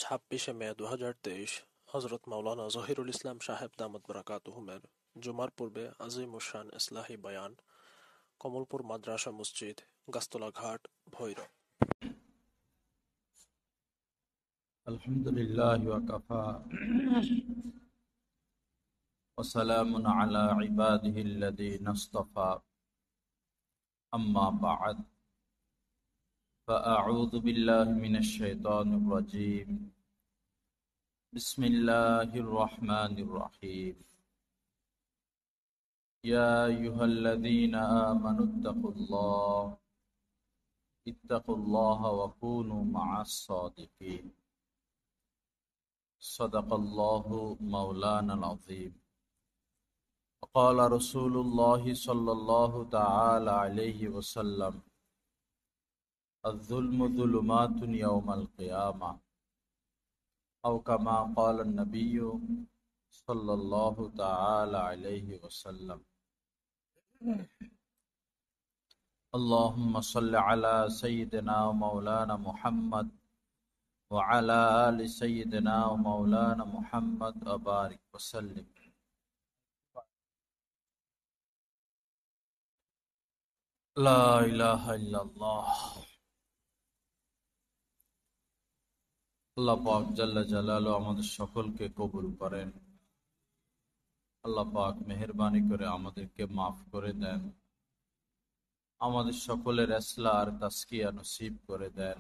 26 মে 2023 হজরত মাওলানা জহিরুল ইসলাম সাহেব দামত বরাকাতুহুমের জুমার পূর্বে আজিমুশান ইসলাহি বয়ান কমলপুর মাদ্রাসা মসজিদ, গাছতলা ঘাট, ভৈরব। আলহামদুলিল্লাহ ওয়া কাফা ওয়া সালামুন আলা ইবাদিহিল্লাযীনা ইসতাফা আম্মা বা'দ ফাআউযু বিল্লাহি মিনাশ শাইতানির রাজীম বিসমিল্লাহির রহমানির রহিম ইয়া আইয়ুহাল্লাযীনা ইত্তাকুল্লাহা ওয়া কুনু মা'আস সাদিকিন সাদাকাল্লাহু মাওলানাল আযীম। قال رسول الله صلى الله تعالى عليه وسلم الظلم ظلمات يوم القيامة أو كما قال النبي صلى الله تعالى عليه وسلم اللهم صل على سيدنا ومولانا محمد وعلى آل سيدنا ومولانا محمد وبارك وسلم। লা ইলাহা ইল্লাল্লাহ। আল্লাহ পাক জাল্লা জালালুহু আমাদের সকলকে কবুল করেন। আল্লাহ পাক মেহেরবানি করে আমাদেরকে মাফ করে দেন, আমাদের সকলের ইসলাহ আর তাসকিয়া নসিব করে দেন।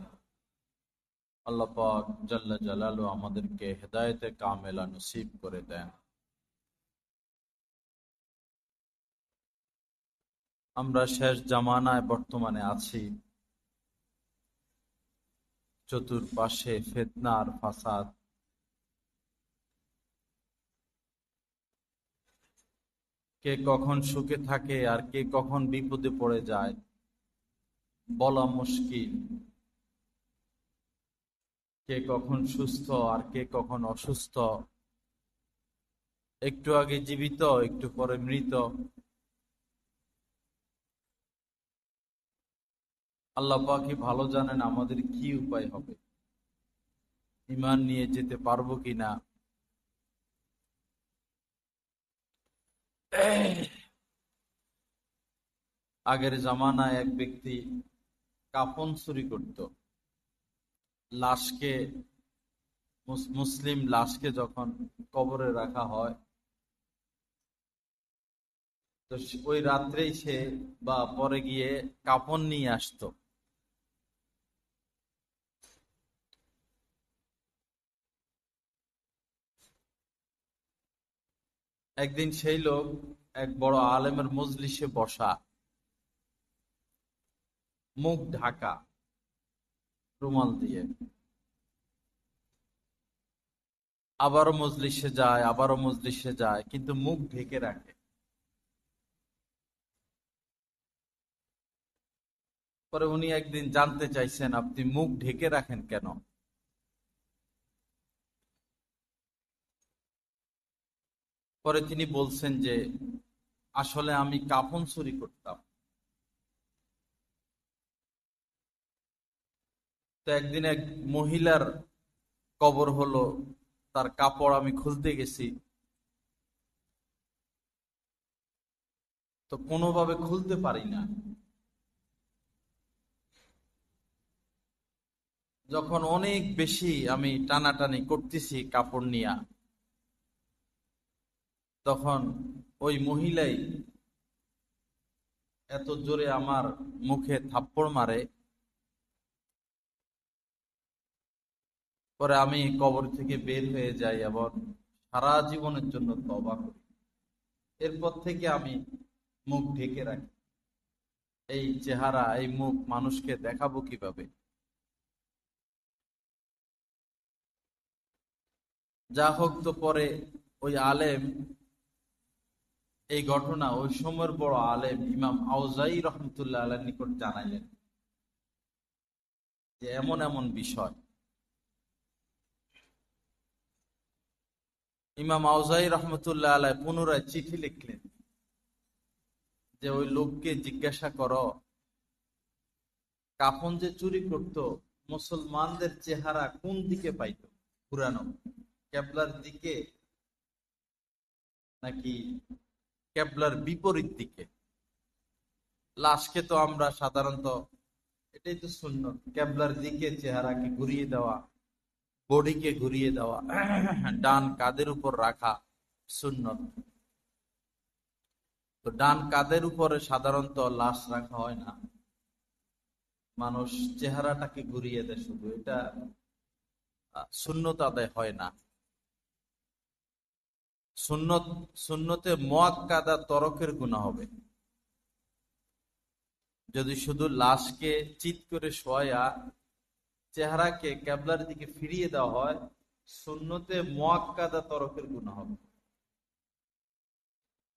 আল্লাহ পাক জাল্লা জালালুহু আমাদেরকে হেদায়েতে কামেলা নসিব করে দেন। আমরা শেষ জামানায় বর্তমানে আছি। চতুর্পাশে ফিতনা আর ফাসাদ। কে কখন সুখে থাকে আর কে কখন বিপদে পড়ে যায় বলা মুশকিল। কে কখন সুস্থ আর কে কখন অসুস্থ, একটু আগে জীবিত একটু পরে মৃত। আল্লাহ পাকই ভালো জানেন আমাদের কি উপায় হবে, ঈমান নিয়ে যেতে পারবো কিনা। আগের জামানায় এক ব্যক্তি কাফন চুরি করত। লাশকে, মুসলিম লাশকে যখন কবরে রাখা হয় তো ওই রাত্রেই সে বা পরে গিয়ে কাফন নিয়ে আসতো। একদিন সেই লোক এক বড় আলেমের মজলিসে বসা, মুখ ঢাকা রুমাল দিয়ে, আবারও মজলিসে যায় কিন্তু মুখ ঢেকে রাখে। পরে উনি একদিন জানতে চাইছেন, আপনি মুখ ঢেকে রাখেন কেন? পরে তিনি বলছেন যে আসলে আমি কাফন চুরি করতাম। তো একদিন এক মহিলার কবর হলো, তার কাপড় আমি খুলতে গেছি, তো কোনোভাবে খুলতে পারি না। যখন অনেক বেশি আমি টানাটানি করতেছি কাপড় নিয়া, তখন ওই মহিলাই এত জোরে আমার মুখে থাপ্পড় মারে। পরে আমি কবর থেকে বের হয়ে যাই এবং সারা জীবনের জন্য তওবা করি। এরপর থেকে আমি মুখ ঢেকে রাখি। এই চেহারা, এই মুখ মানুষকে দেখাবো কিভাবে? যা হোক, তো পরে ওই আলেম এই ঘটনা ওই সময়ের বড় আলেম ইমাম আউজাই রহমতুল্লাহ আলাইহির নিকট জানাইলেন যে এমন এমন বিষয়। ইমাম আউজাই রহমতুল্লাহ আলাইহি পুনরায় চিঠি লিখলেন যে ওই লোককে জিজ্ঞাসা করো, কাফন যে চুরি করত মুসলমানদের চেহারা কোন দিকে পাইত। ঘুরানো, কেবলার দিকে নাকি কেবলার বিপরীত দিকে? লাশকে তো আমরা সাধারণত, এটাই তো সুন্নত, কেবলার দিকে চেহারাকে ঘুরিয়ে দেওয়া, বডিকে ঘুরিয়ে দেওয়া, ডান কাঁধের উপর রাখা সুন্নত। তো ডান কাঁধের উপরে সাধারণত লাশ রাখা হয় না, মানুষ চেহারাটাকে ঘুরিয়ে দেয় শুধু, এটা সুন্নত আদায় হয় না। সুন্নত, সুন্নতে মুআক্কাদা তরকের গুনাহ হবে। যদি শুধু লাশকে চিৎ করে শোয়া, চেহারাকে কেবলার দিকে ফিরিয়ে দেওয়া হয়, সুন্নতে মুআক্কাদা তরকের গুনাহ হবে।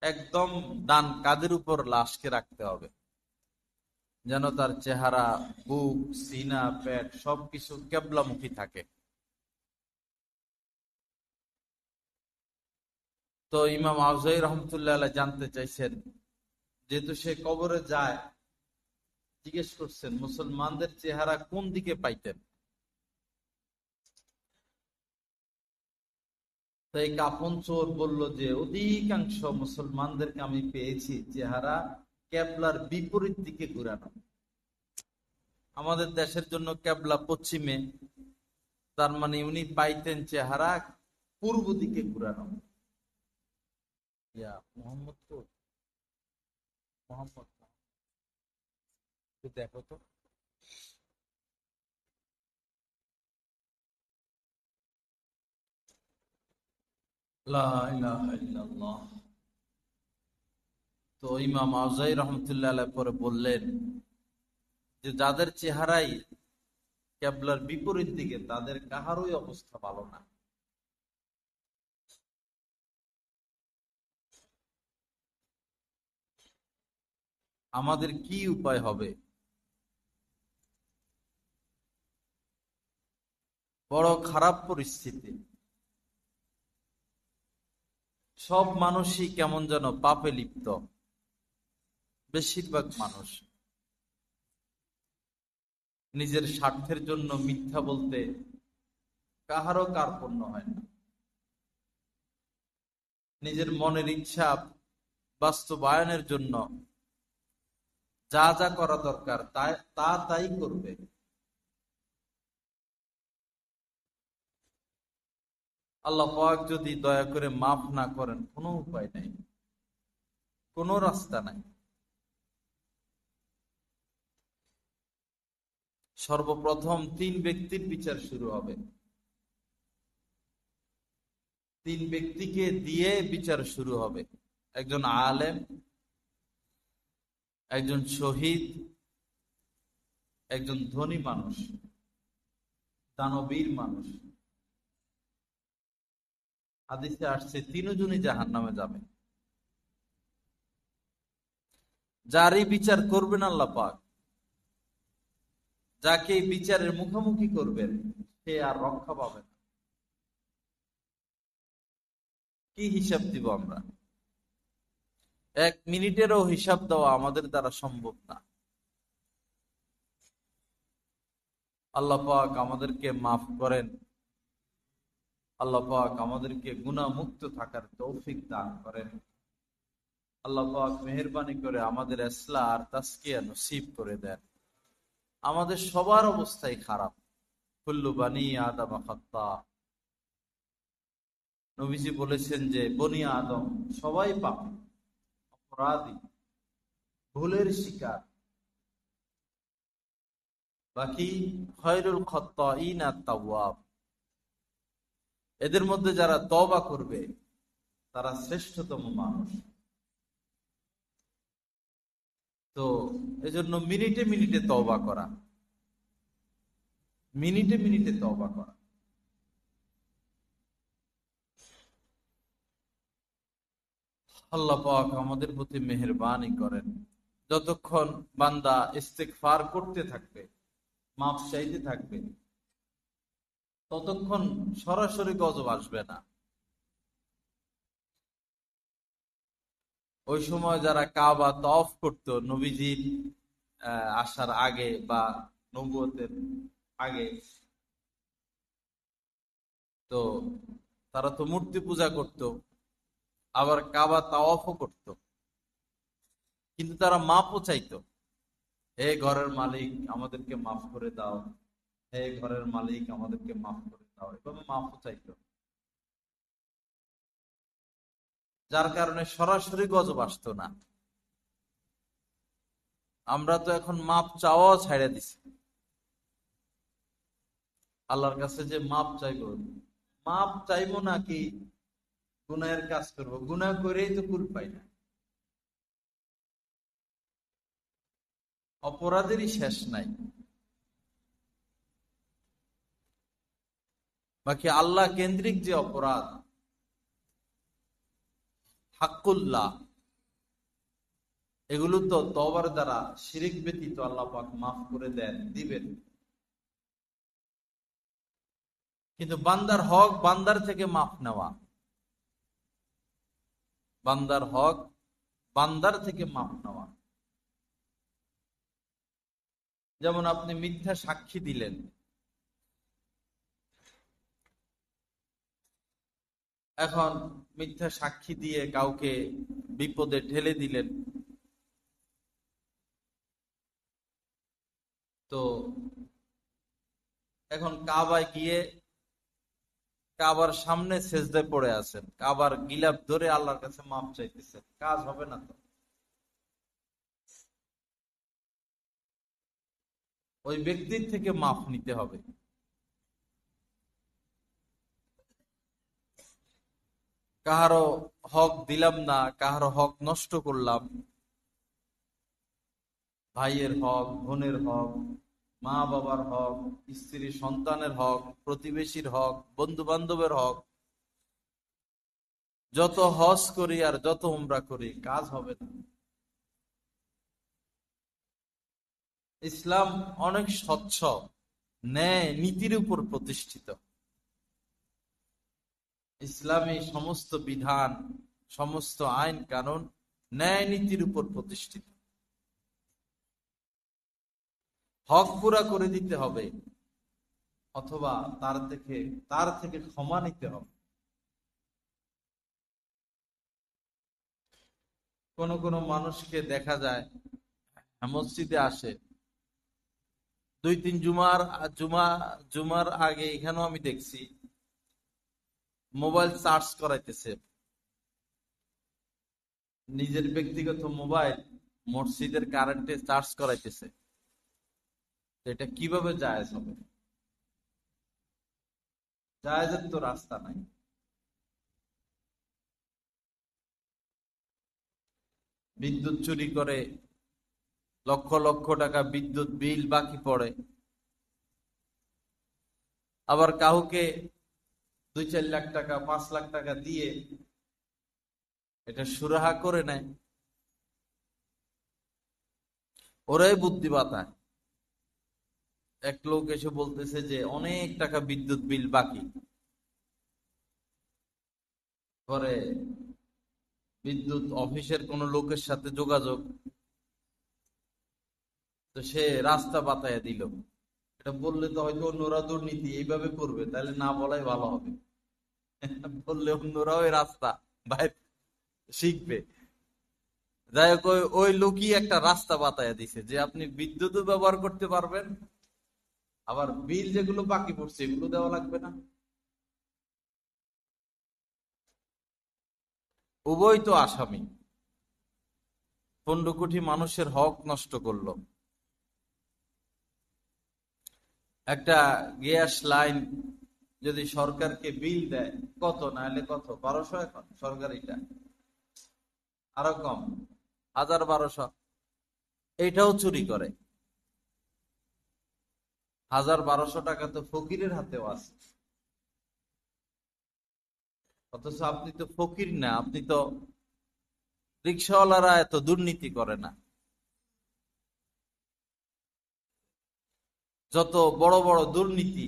একদম ডান কাঁধের উপর লাশকে রাখতে হবে, যেন তার চেহারা, বুক, সিনা, পেট সবকিছু কেবলামুখী থাকে। তো ইমাম আউজাই রহমতুল্লাহ আলাইহি জানতে চাইছেন, যেহেতু সে কবরে যায়, জিজ্ঞেস করছেন মুসলমানদের চেহারা কোন দিকে পাইতেন? তাই কাফন চোর বলল যে অধিকাংশ মুসলমানদেরকে আমি পেয়েছি চেহারা কেবলার বিপরীত দিকে ঘুরানো। আমাদের দেশের জন্য কেবলা পশ্চিমে, তার মানে উনি পাইতেন চেহারা পূর্ব দিকে ঘুরানো। মোহাম্মদ তো, মোহাম্মদ দেখো তো। লা ইলাহা ইল্লাল্লাহ। তো ইমাম আউজাই রহমতুল্লাহ আলাইহি পরে বললেন যে যাদের চেহারাই কেবলার বিপরীত দিকে, তাদের কাহারই অবস্থা ভালো না। আমাদের কি উপায় হবে? বড় খারাপ পরিস্থিতি, সব মানুষই কেমন যেন পাপে লিপ্ত। বেশিরভাগ মানুষ নিজের স্বার্থের জন্য মিথ্যা বলতে কাহারও কার্পণ্য হয় না। নিজের মনের ইচ্ছা বাস্তবায়নের জন্য যা যা করা দরকার তাই করবে। আল্লাহ পাক যদি দয়া করে মাফ না করেন, কোনো উপায় নাই, কোনো রাস্তা নাই। সর্বপ্রথম 3 ব্যক্তির বিচার শুরু হবে। 3 ব্যক্তিকে দিয়ে বিচার শুরু হবে। একজন আলেম, একজন শহীদ, একজন ধনী মানুষ, দানবীর মানুষ। হাদিসে আসছে 3 জনই জাহান্নামে যাবে। যারই বিচার করবেন আল্লাহ পাক, যাকে বিচারের মুখোমুখি করবেন, সে আর রক্ষা পাবে না। কি হিসাব দিব আমরা? 1 মিনিটেরও হিসাব দেওয়া আমাদের দ্বারা সম্ভব না। আল্লাহ পাক আমাদেরকে মাফ করেন। আল্লাহ পাক আমাদেরকে গুনাহ মুক্ত থাকার তৌফিক দান করেন। আল্লাহ পাক মেহেরবানি করে আমাদের ইসলাহ আর তাসকিয়া নসিব করে দেন। আমাদের সবার অবস্থাই খারাপ। কুল্লু বানি আদম খাত্তা। নবীজি বলেছেন যে বনি আদম সবাই পাপী, অপরাধী, ভুলের শিকার। বাকি খায়রুল খাত্তাইন আত-তাওয়াব, এদের মধ্যে যারা তওবা করবে তারা শ্রেষ্ঠতম মানুষ। তো এজন্য মিনিটে মিনিটে তওবা করা, মিনিটে মিনিটে তওবা করা। আল্লাহ পাক আমাদের প্রতি মেহেরবানি করেন। যতক্ষণ বান্দা ইস্তেগফার করতে থাকবে, মাফ চাইতে থাকবে, ততক্ষণ সরাসরি গজব আসবে না। ওই সময় যারা কাবা তওয়াফ করতো নবীজির আসার আগে বা নবুয়তের আগে, তো তারা তো মূর্তি পূজা করত, আবার কাবা তাওয়াফও করত, কিন্তু তারা মাপও চাইতো। হে ঘরের মালিক, আমাদেরকে মাফ করে দাও, হে ঘরের মালিক, আমাদেরকে মাফ করে দাও, এভাবে মাফও চাইতো। যার কারণে সরাসরি গজব আসতো না। আমরা তো এখন মাপ চাওয়াও ছাইড়া দিছি। আল্লাহর কাছে যে মাপ চাইবো, মাপ চাইবো নাকি গুনাহের কাজ করব? গুনাহ করেই তো কুল পাই না। অপরাধেরই শেষ নাই। বাকি আল্লাহ কেন্দ্রিক যে অপরাধ, হাক্কুল্লাহ, এগুলো তো তওবার দ্বারা, শিরিক ব্যতীত আল্লাহ পাক মাফ করে দেন, দিবেন। কিন্তু বান্দার হক বান্দার থেকে মাফ নেওয়া, বান্দার হক বান্দার থেকে মাফ নেওয়া। যেমন আপনি মিথ্যা সাক্ষী দিলেন, এখন মিথ্যা সাক্ষী দিয়ে কাউকে বিপদে ঠেলে দিলেন, তো এখন কাবায় গিয়ে কাবার সামনে সেজদায় পড়ে আছেন, কাবার গিলাফ ধরে আল্লাহর কাছে মাপ চাইতেছেন, কাজ হবে না তো। ওই ব্যক্তির থেকে মাফ নিতে হবে। কাহারো হক দিলাম না, কাহারো হক নষ্ট করলাম, ভাইয়ের হক, বোনের হক, মা বাবার হক, স্ত্রী সন্তানের হক, প্রতিবেশীর হক, বন্ধু বান্ধবের হক, যত হজ করি আর যত উমরা করি কাজ হবে না। ইসলাম অনেক স্বচ্ছ, ন্যায় নীতির উপর প্রতিষ্ঠিত। ইসলামী সমস্ত বিধান, সমস্ত আইন কানুন ন্যায় নীতির উপর প্রতিষ্ঠিত। হক পুরা করে দিতে হবে, অথবা তার থেকে ক্ষমা নিতে হবে। কোন কোন মানুষকে দেখা যায় মসজিদে আসে, 2-3 জুমার আগে এখানেও আমি দেখছি, মোবাইল চার্জ করাইতেছে, নিজের ব্যক্তিগত মোবাইল মসজিদের কারেন্টে চার্জ করাইতেছে। এটা কিভাবে জায়েজ হবে? জায়েজের তো রাস্তা নাই। বিদ্যুৎ চুরি করে লক্ষ লক্ষ টাকা বিদ্যুৎ বিল বাকি পড়ে, আবার কাউকে 2-4 লাখ টাকা, 5 লাখ টাকা দিয়ে এটা সুরাহা করে নেয়। ওরাই বুদ্ধি বাতায়। এক লোক এসে বলতেছে যে অনেক টাকা বিদ্যুৎ বিল বাকি, পরে বিদ্যুৎ অফিসের কোন লোকের সাথে যোগাযোগ, তো সে রাস্তা বাতায় দিল। এটা বললে তো হয়তো অন্যরা দুর্নীতি এইভাবে করবে, তাহলে না বলাই ভালো হবে। বললে অন্যরাও ওই রাস্তা বাইরে শিখবে। যাই হোক, ওই লোকই একটা রাস্তা বাতায় দিছে যে আপনি বিদ্যুৎও ব্যবহার করতে পারবেন, আবার বিল যেগুলো বাকি পড়ছে এগুলো দেওয়া লাগবে না। উভয় তো আসামি, 15 কোটি মানুষের হক নষ্ট করলো। একটা গ্যাস লাইন যদি সরকারকে বিল দেয়, কত না হলে কত, 1200 এখন সরকারিটা, আরো কম, 1000-1200, এইটাও চুরি করে। 1000-1200 টাকা তো ফকিরের হাতেও আছে। অথচ আপনি তো ফকির না, আপনি তো, রিক্সাওয়ালারা এত দুর্নীতি করে না। যত বড় বড় দুর্নীতি,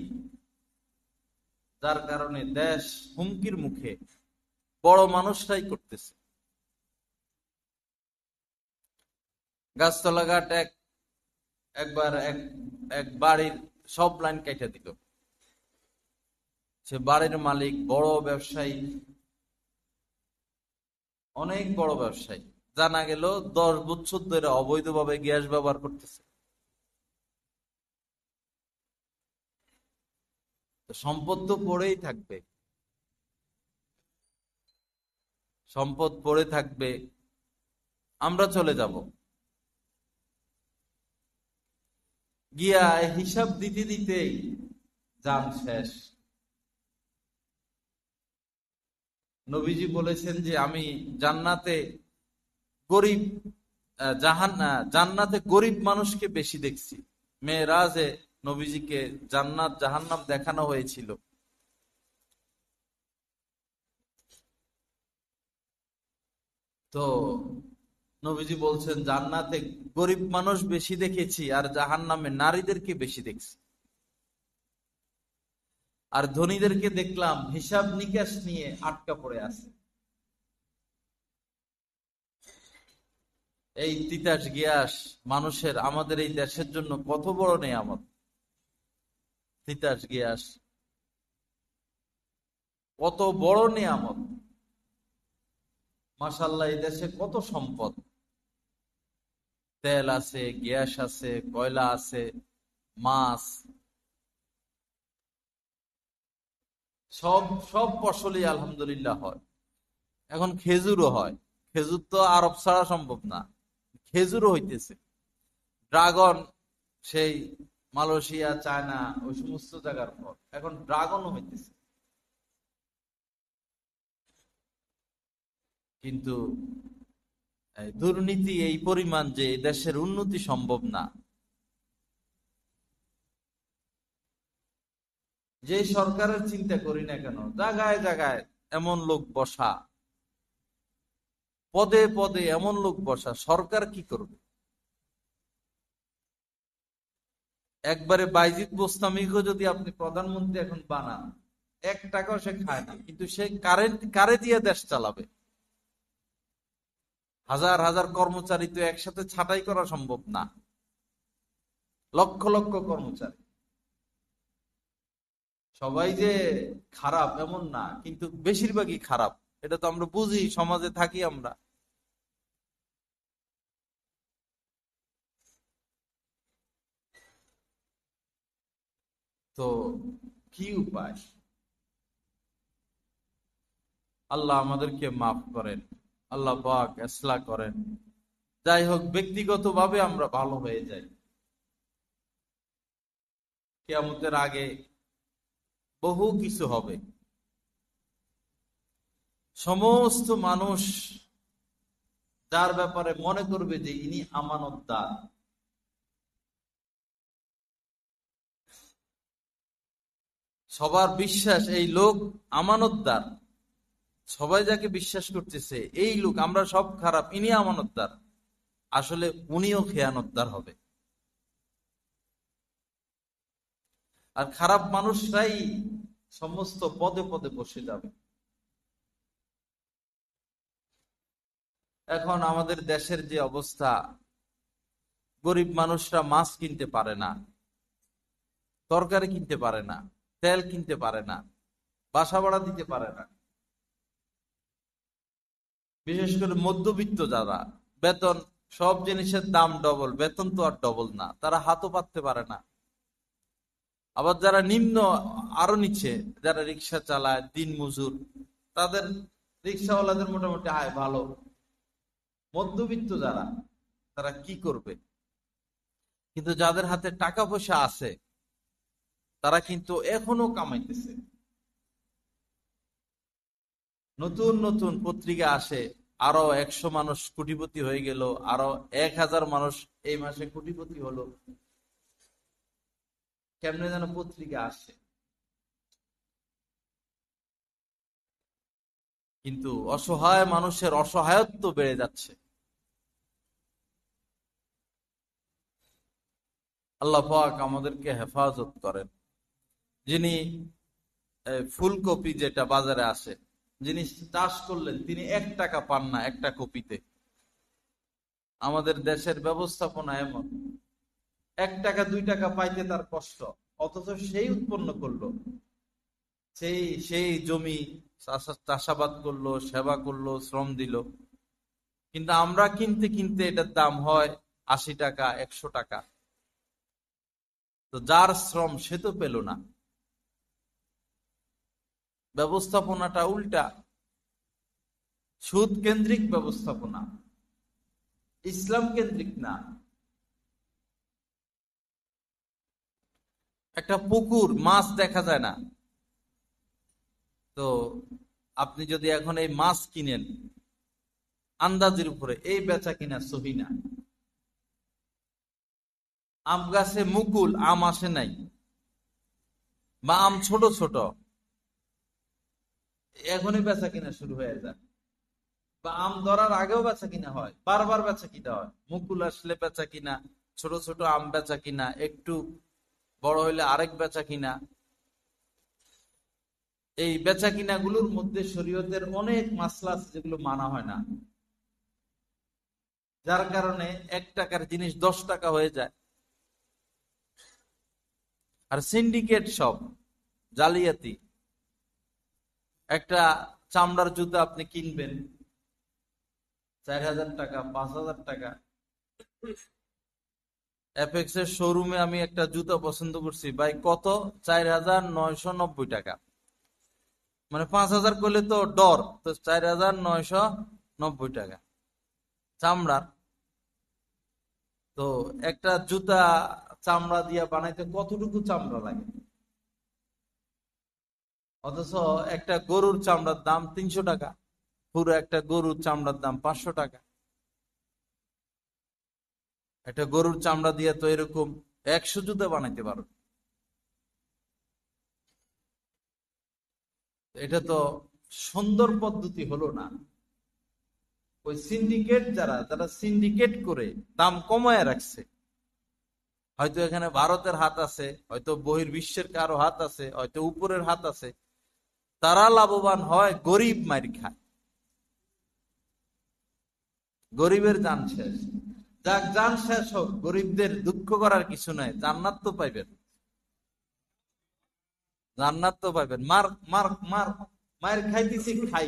যার কারণে দেশ হুমকির মুখে, বড় মানুষরাই করতেছে। গাছতলা ঘাট একবার এক এক বাড়ির সব লাইন কেটে দিল, সে বাড়ির মালিক, বড় ব্যবসায়ী, অনেক বড় ব্যবসায়ী, জানা গেল 10 বছর ধরে অবৈধভাবে গ্যাস ব্যবহার করতেছে। সম্পদ তো পড়েই থাকবে, সম্পদ পড়ে থাকবে, আমরা চলে যাব। গিয়া হিসাব দিতে দিতেই জান শেষ। নবীজি বলেছেন যে আমি জান্নাতে গরিব জান্নাতে গরিব মানুষকে বেশি দেখছি। মেরাজে নবীজিকে জান্নাত জাহান্নাম দেখানো হয়েছিল। তো নবীজি বলছেন জান্নাতে গরিব মানুষ বেশি দেখেছি, আর জাহান্নামে নারীদেরকে বেশি দেখছি। আর ধনীদেরকে দেখলাম হিসাব নিকাশ নিয়ে আটকা পড়ে আছে। এই তিতাস গ্যাস মানুষের, আমাদের এই দেশের জন্য কত বড় নেয়ামত। তিতাস গ্যাস কত বড় নেয়ামত। মাশাআল্লাহ, এই দেশে কত সম্পদ, তেল আছে, গ্যাস আছে, কয়লা আছে, মাছ, সব সব ফসলই আলহামদুলিল্লাহ হয়। এখন খেজুরও হয়। খেজুর তো আরব ছাড়া সম্ভব না, খেজুরও হইতেছে। ড্রাগন সেই মালয়েশিয়া, চায়না, ওই সমস্ত জায়গার পর এখন ড্রাগনও হইতেছে। কিন্তু দুর্নীতি এই পরিমাণ যে দেশের উন্নতি সম্ভব না। যে সরকারের চিন্তা করি না কেন, জায়গায় জায়গায় এমন লোক বসা, পদে পদে এমন লোক বসা, সরকার কি করবে? একবারে বাইজিদ বোস্তামিকে যদি আপনি প্রধানমন্ত্রী এখন বানান, 1 টাকাও সে খায় না, কিন্তু সে কারে দিয়ে দেশ চালাবে? হাজার হাজার কর্মচারী তো একসাথে ছাঁটাই করা সম্ভব না, লক্ষ লক্ষ কর্মচারী। সবাই যে খারাপ এমন না, কিন্তু বেশিরভাগই খারাপ, এটা তো আমরা বুঝি, সমাজে থাকি আমরা। তো কি উপায়? আল্লাহ আমাদেরকে মাফ করেন, আল্লাহ পাক ইসলাহ করেন। যাই হোক, ব্যক্তিগতভাবে আমরা ভালো হয়ে যাই। কিয়ামতের আগে বহু কিছু হবে। সমস্ত মানুষ যার ব্যাপারে মনে করবে যে ইনি আমানতদার, সবার বিশ্বাস এই লোক আমানতদার, সবাই যাকে বিশ্বাস করতেছে এই লোক, আমরা সব খারাপ, ইনি আমানতদার, আসলে উনিও খেয়ানতদার হবে। আর খারাপ মানুষরাই সমস্ত পদে পদে বসে যাবে। এখন আমাদের দেশের যে অবস্থা, গরিব মানুষরা মাছ কিনতে পারে না, তরকারি কিনতে পারে না, তেল কিনতে পারে না, বাসা ভাড়া দিতে পারে না। বিশেষ করে মধ্যবিত্ত যারা, বেতন, সব জিনিসের দাম ডবল, বেতন তো আর ডবল না, তারা হাতও পাততে পারে না। আবার যারা নিম্ন, আরো নিচে, যারা রিক্সা চালায়, দিন মজুর, তাদের, রিক্সাওয়ালাদের মোটামুটি আয় ভালো। মধ্যবিত্ত যারা, তারা কি করবে? কিন্তু যাদের হাতে টাকা পয়সা আছে, তারা কিন্তু এখনো কামাইতেছে। নতুন নতুন পত্রিকা আসে, আরো 100 মানুষ কোটিপতি হয়ে গেল, আরো 1000 মানুষ এই মাসে কোটিপতি হলো। কেমনে যেন পত্রিকা আসে, কিন্তু অসহায় মানুষের অসহায়ত্ব বেড়ে যাচ্ছে। আল্লাহ পাক আমাদেরকে হেফাজত করেন। যিনি ফুলকপি যেটা বাজারে আসে, যিনি চাষ করলেন, তিনি 1 টাকা পান না একটা কপিতে। আমাদের দেশের ব্যবস্থাপনা এমন, 1 টাকা 2 টাকা পাইতে তার কষ্ট, অথচ সেই উৎপন্ন করলো, সেই সেই জমি চাষাবাদ করলো, সেবা করলো, শ্রম দিল, কিন্তু আমরা কিনতে কিনতে এটার দাম হয় 80 টাকা, 100 টাকা। তো যার শ্রম সে তো পেল না। ব্যবস্থাপনাটা উল্টা, সুদ কেন্দ্রিক ব্যবস্থাপনা, ইসলাম কেন্দ্রিক না। একটা পুকুর, মাছ দেখা যায় না, তো আপনি যদি এখন এই মাছ কিনেন আন্দাজের উপরে, এই বেচা কিনা সহি না। আম গাছে মুকুল, আম আসে নাই, বা আম ছোট ছোট, এখনই বেচা কিনা শুরু হয়ে যায়, বা আম ধরার আগেও বেচা কিনা হয়, বারবার বেচা কিনা হয়। মুকুল আসলে বেচা কিনা, ছোট ছোট আম বেচা কিনা, একটু বড় হইলে আরেক বেচা কিনা। এই বেচা কিনা গুলোর মধ্যে শরীয়তের অনেক মাসলা আছে যেগুলো মানা হয় না, যার কারণে 1 টাকার জিনিস 10 টাকা হয়ে যায়। আর সিন্ডিকেট সব জালিয়াতি। একটা চামড়ার জুতা আপনি কিনবেন 4000 টাকা, 5000 টাকা। এফএক্স এর শোরুমে আমি একটা জুতা পছন্দ করছি, ভাই কত? 4990 টাকা। মানে 5000 করলে তো ডর, তো 4990 টাকা চামড়ার। তো একটা জুতা চামড়া দিয়া বানাইতে কতটুকু চামড়া লাগে, অথচ একটা গরুর চামড়ার দাম 300 টাকা, পুরো একটা গরুর চামড়ার দাম 500 টাকা। একটা গরুর চামড়া দিয়ে তো এরকম 100 জুতা বানাইতে পারো। এটা তো সুন্দর পদ্ধতি হলো না। ওই সিন্ডিকেট, যারা যারা সিন্ডিকেট করে দাম কমায় রাখছে, হয়তো এখানে ভারতের হাত আছে, হয়তো বহির্বিশ্বের কারো হাত আছে, হয়তো উপরের হাত আছে, তারা লাভবান হয়, গরিব মার খায়, গরিবের জান শেষ। যাক, জান শেষ হোক, গরিবদের দুঃখ করার কিছু নাই, জান্নাত তো পাইবেন, জান্নাত তো পাইবেন। মার মার মার মায়ের খাইতেছি, খাই,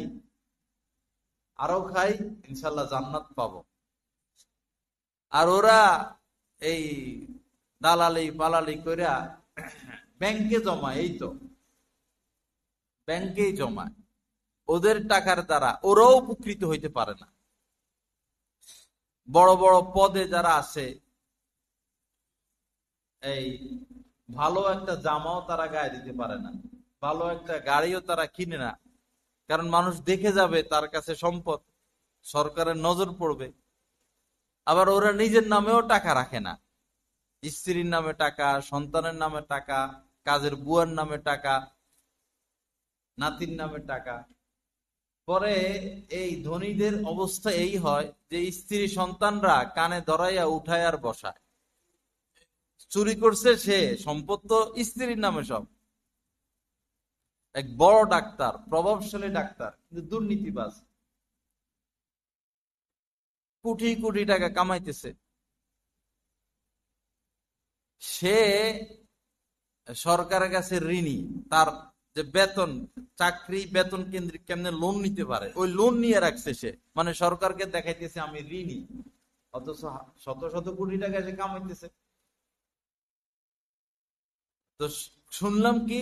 আরো খাই, ইনশাল্লাহ জান্নাত পাবো। আর ওরা এই দালালি পালালি কইরা ব্যাংকে জমায়, এই তো ব্যাংকেই জমায়, ওদের টাকার দ্বারা ওরাও উপকৃত হইতে পারে না। বড় বড় পদে যারা আছে, এই ভালো একটা জামাও তারা গায়ে দিতে পারে না, ভালো একটা গাড়িও তারা কিনে না, কারণ মানুষ দেখে যাবে তার কাছে সম্পদ, সরকারের নজর পড়বে। আবার ওরা নিজের নামেও টাকা রাখে না, স্ত্রীর নামে টাকা, সন্তানের নামে টাকা, কাজের বুয়ার নামে টাকা, নাতির নামে টাকা। পরে এই ধনীদের অবস্থা এই হয় যে স্ত্রী সন্তানরা কানে ধরাইয়া উঠায় আর বসায়। চুরি করছে সে, সম্পদ তো স্ত্রীর নামে সব। এক বড় ডাক্তার, প্রভাবশালী ডাক্তার, কিন্তু দুর্নীতিবাজ, কোটি কোটি টাকা কামাইতেছে। সে সরকারের কাছে ঋণী, তার যে বেতন, চাকরি বেতন কেন্দ্রিক, কেমনে লোন নিতে পারে ওই লোন নিয়ে রাখছে সে, মানে সরকারকে দেখাইতেছে আমি ঋণী, অথচ শত শত কোটি টাকা সে কামাইতেছে। তো শুনলাম কি,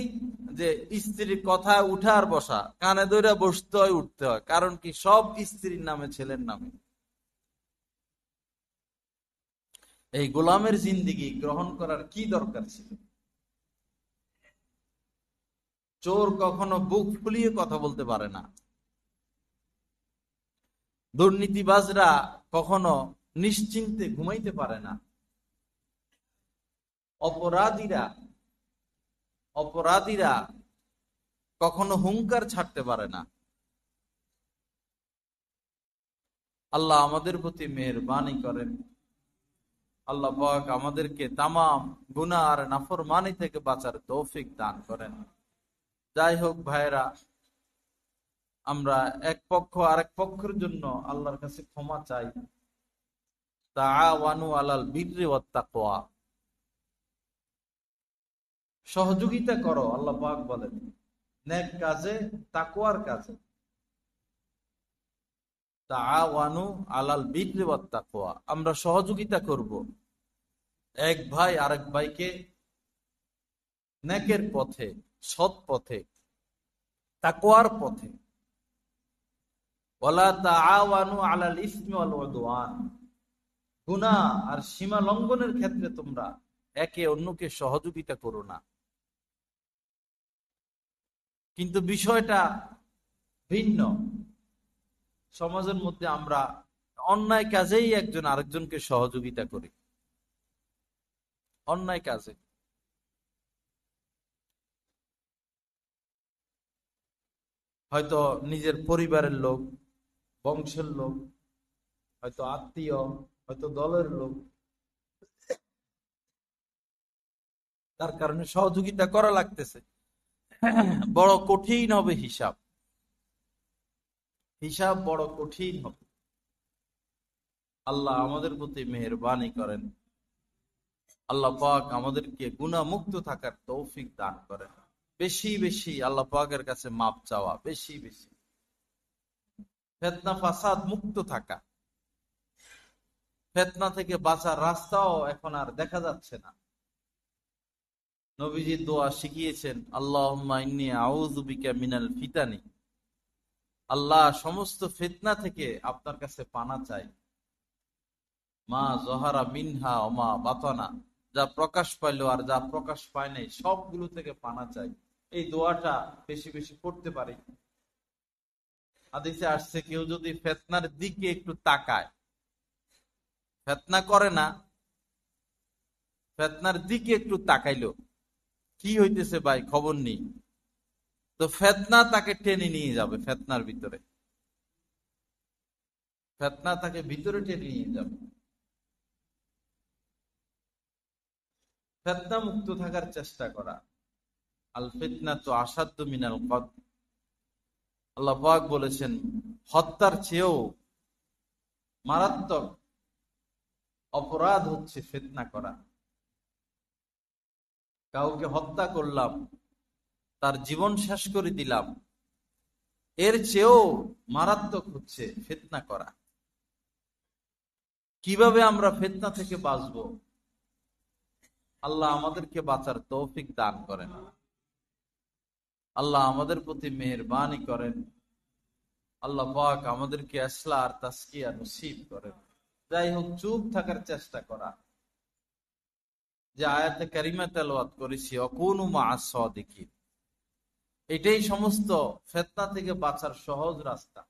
যে স্ত্রীর কথা উঠা আর বসা, কানে ধরে বসতে হয়, উঠতে হয়, কারণ কি সব স্ত্রীর নামে, ছেলের নামে। এই গোলামের জিন্দেগি গ্রহণ করার কি দরকার ছিল? চোর কখনো বুক ফুলিয়ে কথা বলতে পারে না, দুর্নীতিবাজরা কখনো নিশ্চিন্তে ঘুমাইতে পারে না, অপরাধীরা অপরাধীরা কখনো হুঙ্কার ছাড়তে পারে না। আল্লাহ আমাদের প্রতি মেহেরবানি করেন। আল্লাহ পাক আমাদেরকে তামাম গুনাহ আর নাফরমানি থেকে বাঁচার তৌফিক দান করেন। যাই হোক ভাইরা, আমরা এক পক্ষ আরেক পক্ষের জন্য আল্লাহর কাছে ক্ষমা চাই। তাআওয়ানু আলাল বিররি ওয়াত তাকওয়া, সহযোগিতা করো, আল্লাহ পাক বলেন নেক কাজে, তাকওয়ার কাজে। তাআওয়ানু আলাল বিররি ওয়াত তাকওয়া, আমরা সহযোগিতা করব এক ভাই আরেক ভাইকে নেকের পথে, সৎ পথে, তাকওয়ার পথে। ওয়ালা তাআওয়ানু আলাল ইসমি ওয়াল উদওয়ান, গুনাহ আর সীমা লঙ্ঘনের ক্ষেত্রে তোমরা একে অন্যকে সহযোগিতা করো না। কিন্তু বিষয়টা ভিন্ন। সমাজের মধ্যে আমরা অন্যায় কাজেই একজন আরেকজনকে সহযোগিতা করি, অন্যায় কাজে। হয়তো নিজের পরিবারের লোক, বংশের লোক, হয়তো আত্মীয়, হয়তো দলের লোক, তার কারণে সহযোগিতা করা লাগতেছে। বড় কঠিন হবে হিসাব, হিসাব বড় কঠিন হবে। আল্লাহ আমাদের প্রতি মেহেরবানি করেন। আল্লাহ পাক আমাদেরকে গুনাহ মুক্ত থাকার তৌফিক দান করেন। বেশি বেশি আল্লাহ পাকের কাছে মাপ চাওয়া, বেশি বেশি ফিতনা ফাসাদ মুক্ত থাকা। ফিতনা থেকে বাঁচার রাস্তাও এখন আর দেখা যাচ্ছে না। নবীজি দোয়া শিখিয়েছেন, আল্লাহুম্মা ইন্নী আউযু বিকা মিনাল ফিতানি, আল্লাহ সমস্ত ফিতনা থেকে আপনার কাছে পানা চাই। মা জহারা মিনহা ওয়া মা বাতানা, যা প্রকাশ পাইলো আর যা প্রকাশ পায় নাই সবগুলো থেকে পানা চাই। এই দোয়াটা বেশি বেশি পড়তে পারি। হাদিসে আসছে, কেউ যদি ফিতনার দিকে একটু তাকায়, ফিতনা করে না, ফিতনার দিকে একটু তাকাইলো, কি হইতেছে ভাই খবর নেই, তো ফিতনা তাকে টেনে নিয়ে যাবে। ফিতনার ভিতরে, ফিতনা তাকে ভিতরে টেনে নিয়ে যাবে। ফিতনা মুক্ত থাকার চেষ্টা করা। আল ফিতনাতু আশাদ্দু মিনাল কতল, আল্লাহ পাক বলেছেন হত্যার চেয়েও মারাত্মক অপরাধ হচ্ছে ফিতনা করা। কাউকে হত্যা করলাম, তার জীবন শেষ করে দিলাম, এর চেয়েও মারাত্মক হচ্ছে ফিতনা করা। কিভাবে আমরা ফিতনা থেকে বাঁচবো? আল্লাহ আমাদেরকে বাঁচার তৌফিক দান করেন। আল্লাহ আমাদের প্রতি মেহেরবানি করেন। আল্লাহ পাক আমাদেরকে ইসলাহ আর তাসকিয়া নসিব করেন। যাই হোক, চুপ থাকার চেষ্টা করা। যে আয়াতে কারিমা তেলাওয়াত করেছি, অকুনু মা'আস সাদিকিন, এটাই সমস্ত ফিতনা থেকে বাঁচার সহজ রাস্তা।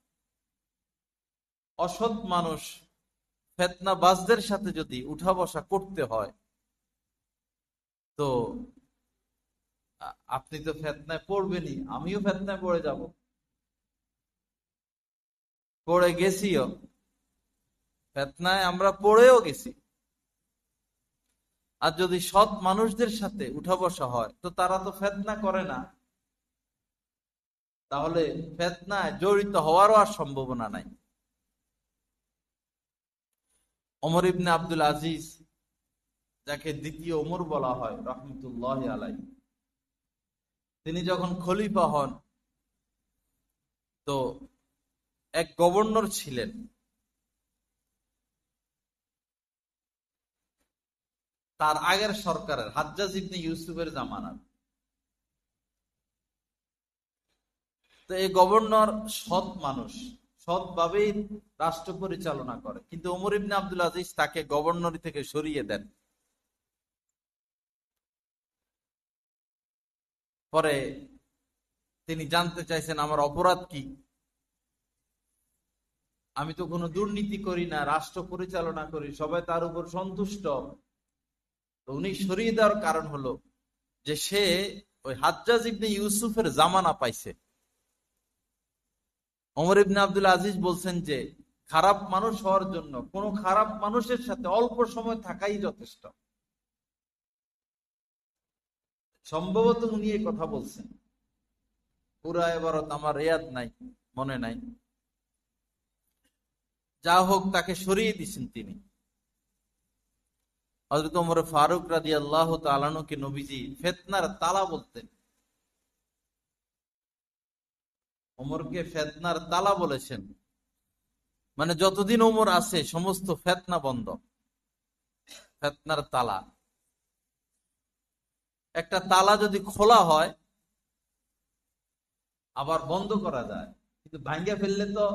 অসৎ মানুষ, ফিতনাবাজদের সাথে যদি উঠা বসা করতে হয়, তো আপনি তো ফিতনায় পড়বেনই, আমিও ফিতনায় পড়ে যাব, পড়ে গেছিও, ফিতনায় আমরা পড়েও গেছি। আর যদি সৎ মানুষদের সাথে উঠা বসা হয়, তো তারা তো ফিতনা করে না, তাহলে ফিতনায় জড়িত হওয়ারও আর সম্ভাবনা নাই। ওমর ইবনে আব্দুল আজিজ, যাকে দ্বিতীয় ওমর বলা হয় রাহমাতুল্লাহি আলাইহি, তিনি যখন খলিফা হন, তো এক গভর্নর ছিলেন, তার আগের সরকারের, হাজ্জাজ ইবনে ইউসুফের জামানার। তো এই গভর্নর সৎ মানুষ, সৎভাবেই রাষ্ট্র পরিচালনা করে, কিন্তু ওমর ইবনে আব্দুল আজিজ তাকে গভর্নর থেকে সরিয়ে দেন। পরে তিনি জানতে চাইছেন, আমার অপরাধ কি? আমি তো কোনো দুর্নীতি করি না, রাষ্ট্র পরিচালনা করি, সবাই তার উপর সন্তুষ্ট। তো উনি সরিয়ে দেওয়ার কারণ হলো যে সে ওই হাজ্জাজ ইবনে ইউসুফের জামানা পাইছে। ওমর ইবনে আব্দুল আজিজ বলছেন যে খারাপ মানুষ হওয়ার জন্য কোন খারাপ মানুষের সাথে অল্প সময় থাকাই যথেষ্ট। সম্ভবত উনি এই কথা বলছেন, পুরা এবারত আমার রেয়াদ নাই, মনে নাই। যা হোক, তাকে সরিয়ে দিয়েছেন তিনি। হযরত ওমর ফারুক রাদিয়াল্লাহু তাআলা আনহুকে নবীজি ফিতনার তালা বলতেন। ওমরকে ফেতনার তালা বলেছেন, মানে যতদিন ওমর আছে সমস্ত ফেতনা বন্ধ। ফেতনার তালা, একটা তালা যদি খোলা হয় আবার বন্ধ করা যায়, কিন্তু ভাঙ্গা ফেললে তো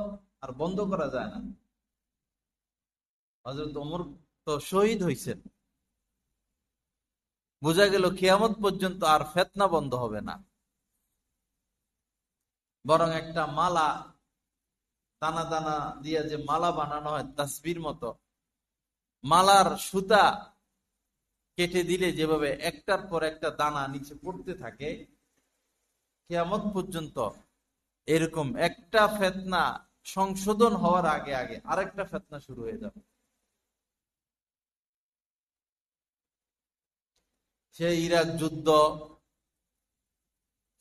আর বন্ধ করা যায় না। হযরত ওমর তো শহীদ হয়েছেন, বোঝা গেল কিয়ামত পর্যন্ত আর ফেতনা বন্ধ হবে না। বরং একটা মালা, দানা দানা দিয়ে যে মালা বানানো হয় তাসবির মতো, মালার সুতা কেটে দিলে যেভাবে একটার পর একটা দানা নিচে পড়তে থাকে, কিয়ামত পর্যন্ত এরকম একটা ফিতনা সংশোধন হওয়ার আগে আগে আরেকটা ফিতনা শুরু হয়ে যাবে। সেই ইরাক যুদ্ধ,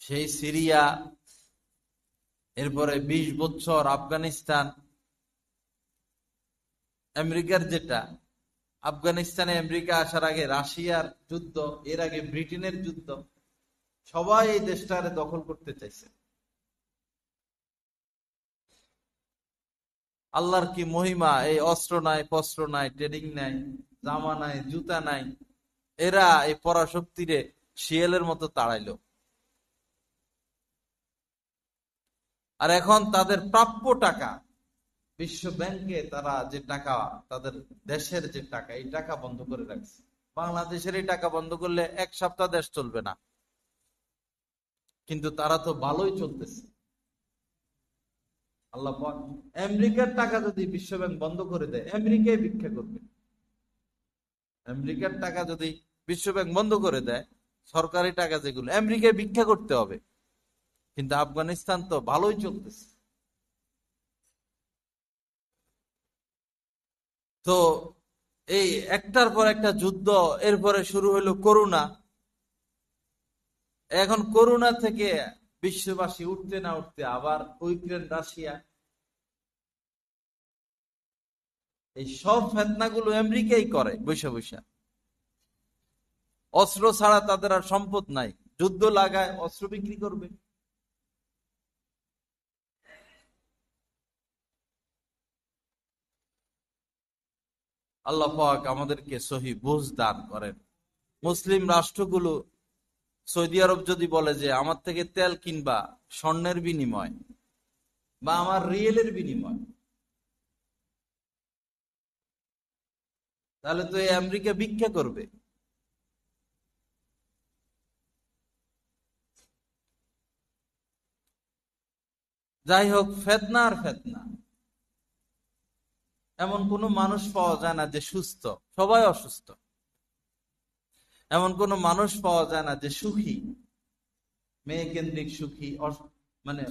সেই সিরিয়া, এরপরে ২০ বছর আফগানিস্তান, আমেরিকার যেটা, আফগানিস্তানে আমেরিকা আসার আগে রাশিয়ার যুদ্ধ, এর আগে ব্রিটেনের যুদ্ধ, সবাই এই দেশটারে দখল করতে চাইছে। আল্লাহর কি মহিমা, এই অস্ত্র নাই, পস্ত্র নাই, ট্রেডিং নাই, জামা নাই, জুতা নাই, এরা এই পরাশক্তিরে শিয়ালের মতো তাড়াইলো। আর এখন তাদের প্রাপ্য টাকা, বিশ্ব ব্যাংকে তারা যে টাকা, তাদের দেশের যে টাকা, এই টাকা বন্ধ করে রাখছে। বাংলাদেশের এই টাকা বন্ধ করলে এক সপ্তাহ দেশ চলবে না, কিন্তু তারা তো ভালোই চলতেছে। আল্লাহ পাক আমেরিকার টাকা যদি বিশ্বব্যাংক বন্ধ করে দেয়, আমেরিকায় ভিক্ষা করবে। আমেরিকার টাকা যদি বিশ্বব্যাংক বন্ধ করে দেয়, সরকারি টাকা যেগুলো, আমেরিকায় ভিক্ষা করতে হবে। কিন্তু আফগানিস্তান তো ভালোই চলতেছে। তো এই একটার পর একটা যুদ্ধ, এরপরে শুরু হলো করোনা। এখন করোনা থেকে বিশ্ববাসী উঠতে না উঠতে আবার ইউক্রেন, রাশিয়া, এই সব ফেতনাগুলো আমেরিকাই করে বৈশা বৈশা। অস্ত্র ছাড়া তাদের আর সম্পদ নাই, যুদ্ধ লাগায় অস্ত্র বিক্রি করবে। আল্লাহ পাক আমাদেরকে সহি বুঝ দান করেন। মুসলিম রাষ্ট্রগুলো, সৌদি আরব যদি বলে যে আমার থেকে তেল কিনবা স্বর্ণের বিনিময় বা আমার রিয়েলের বিনিময়, তাহলে তো এই আমেরিকা ভিক্ষা করবে। যাই হোক, ফেতনা আর ফেতনা, এমন কোন মানুষ পাওয়া যায় না যে সুস্থ, সবাই অসুস্থ। এমন কোন মানুষ পাওয়া যায় না যে সুখী, মেয়ে কেন্দ্রিক সুখী, মানে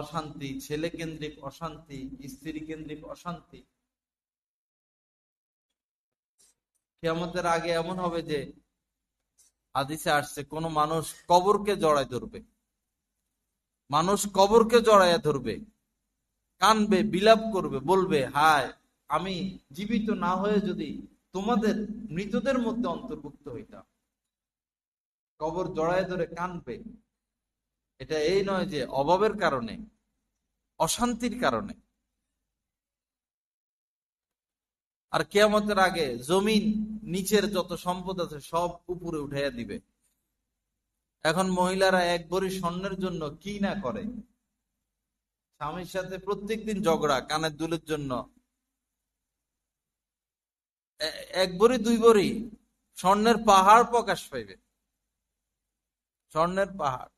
অশান্তি, ছেলে কেন্দ্রিক অশান্তি, স্ত্রী কেন্দ্রিক অশান্তি। কিয়ামতের আগে এমন হবে যে হাদিসে আসছে, কোন মানুষ কবরকে জড়ায় ধরবে, মানুষ কবরকে জড়াইয়া ধরবে, কানবে, বিলাপ করবে, বলবে হায় আমি জীবিত না হয়ে যদি তোমাদের মৃতদের মধ্যে অন্তর্ভুক্ত হইতাম। কবর জড়ায় ধরে কানবে। এটা এই নয় যে অভাবের কারণে, অশান্তির কারণে। আর কিয়ামতের আগে জমিন নিচের যত সম্পদ আছে সব উপরে উঠাইয়া দিবে। এখন মহিলারা এক ভরি স্বর্ণের জন্য কি না করে, স্বামীর সাথে প্রত্যেকদিন ঝগড়া কানের দুলের জন্য। এক ভরি দুই ভরি স্বর্ণের পাহাড় প্রকাশ পাইবে, স্বর্ণের পাহাড়,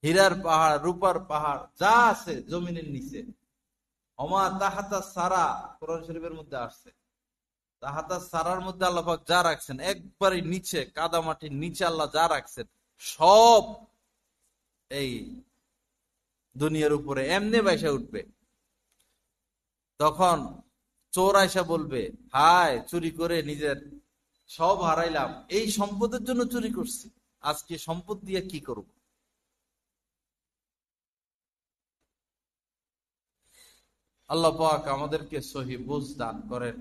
হীরার পাহাড়, রূপার পাহাড়, যা আছে জমিনের নিচে। অমা তাহাতা সারা, কোরআন শরীফের মধ্যে আসছে, তাহাতা সারার মধ্যে আল্লাহ পাক যা রাখছেন, একবারে নিচে কাদা মাটির নিচে আল্লাহ যা রাখছেন সব এই দুনিয়ার উপরে এমনি বাইসা উঠবে। তখন চোর আয়সা বলবে হায় চুরি করে নিজের সব হারাইলাম, এই সম্পদের জন্য চুরি করছি, আজকে সম্পদ দিয়ে কি করব। আল্লাহ পাক আমাদেরকে সহি বুঝ দান করেন।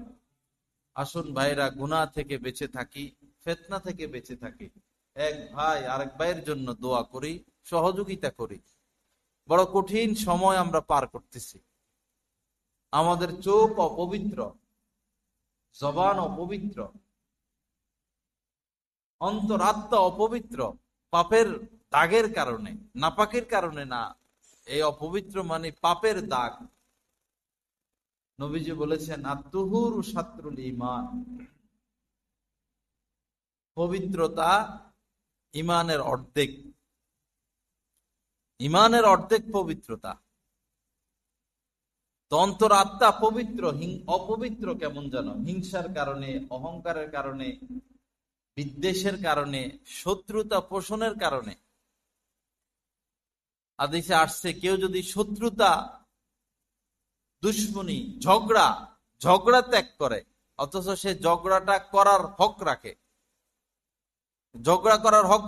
আসুন ভাইরা, গুনাহ থেকে বেঁচে থাকি, ফিতনা থেকে বেঁচে থাকি, এক ভাই আরেক ভাইয়ের জন্য দোয়া করি, সহযোগিতা করি। বড় কঠিন সময় আমরা পার করতেছি। আমাদের চোখ অপবিত্র, জবান অপবিত্র, অন্তরাত্মা অপবিত্র, পাপের দাগের কারণে, নাপাকের কারণে না, এই অপবিত্র মানে পাপের দাগ। নবীজি বলেছেন আত-তুহুরু শাত্রুল ঈমান, পবিত্রতা ঈমানের অর্ধেক। ঈমানের অর্ধেক পবিত্রতা। তো অন্তরাত্মা পবিত্র, অপবিত্র কেমন যেন হিংসার কারণে, অহংকারের কারণে, বিদ্বেষের কারণে, শত্রুতা পোষণের কারণে। হাদিসে আসছে কেউ যদি শত্রুতা, দুশ্মনী, ঝগড়া ত্যাগ করে, অথচ সে ঝগড়াটা করার হক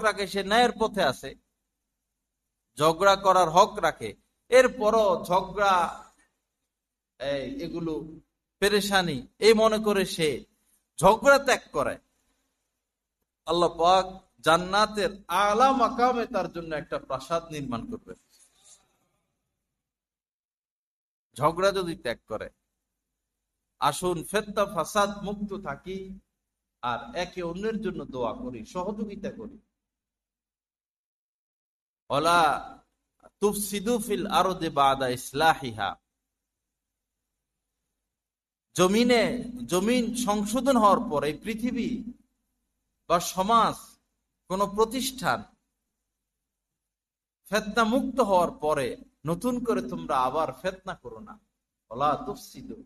রাখে, সে ন্যায়ের পথে আছে, ঝগড়া করার হক রাখে, এরপরও ঝগড়া, এগুলো পেরেশানি এই মনে করে সে ঝগড়া ত্যাগ করে, আল্লাহ পাক জান্নাতের আলা মাকামে তার জন্য একটা প্রাসাদ নির্মাণ করবে। ঝগড়া যদি ত্যাগ করে। আসুন ফিতনা ফাসাদ মুক্ত থাকি, আর একে অন্যের জন্য দোয়া করি, সহযোগিতা করি। ওয়ালা তুফসিদু ফিল আরদি বাদা ইসলাহিহা, জমিন সংশোধন হওয়ার পর এই পৃথিবী বা সমাজ, কোন প্রতিষ্ঠান ফিতনা মুক্ত হওয়ার পরে নতুন করে তোমরা আবার ফিতনা করো না, ওয়ালা তুফসিদু,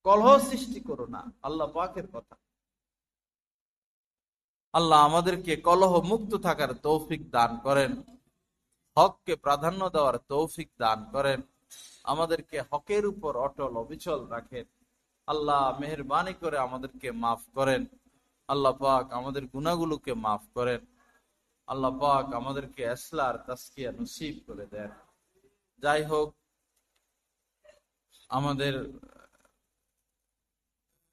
কলহ সৃষ্টি করো না। আল্লাহ পাকের কথা। আল্লাহ আমাদেরকে কলহ মুক্ত থাকার তৌফিক দান করেন, হককে প্রাধান্য দেওয়ার তৌফিক দান করেন, আমাদেরকে হকের উপর অটল অবিচল রাখেন। আল্লাহ মেহেরবানি করে আমাদেরকে মাফ করেন। আল্লাহ পাক আমাদের গুনাহগুলোকে মাফ করেন। আল্লাহ পাক আমাদেরকে ইসলাহ আর তাসকিয়া নসিব করে দেন। যাই হোক, আমাদের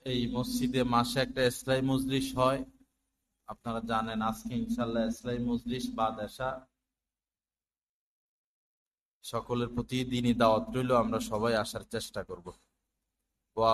এই মসজিদে মাসে একটা ইসলামী মজলিস হয়, আপনারা জানেন। আজকে ইনশাআল্লাহ ইসলামী মজলিস বাদ আসা, সকলের প্রতি দিনই দাওয়াত রইল, আমরা সবাই আসার চেষ্টা করব। ওয়া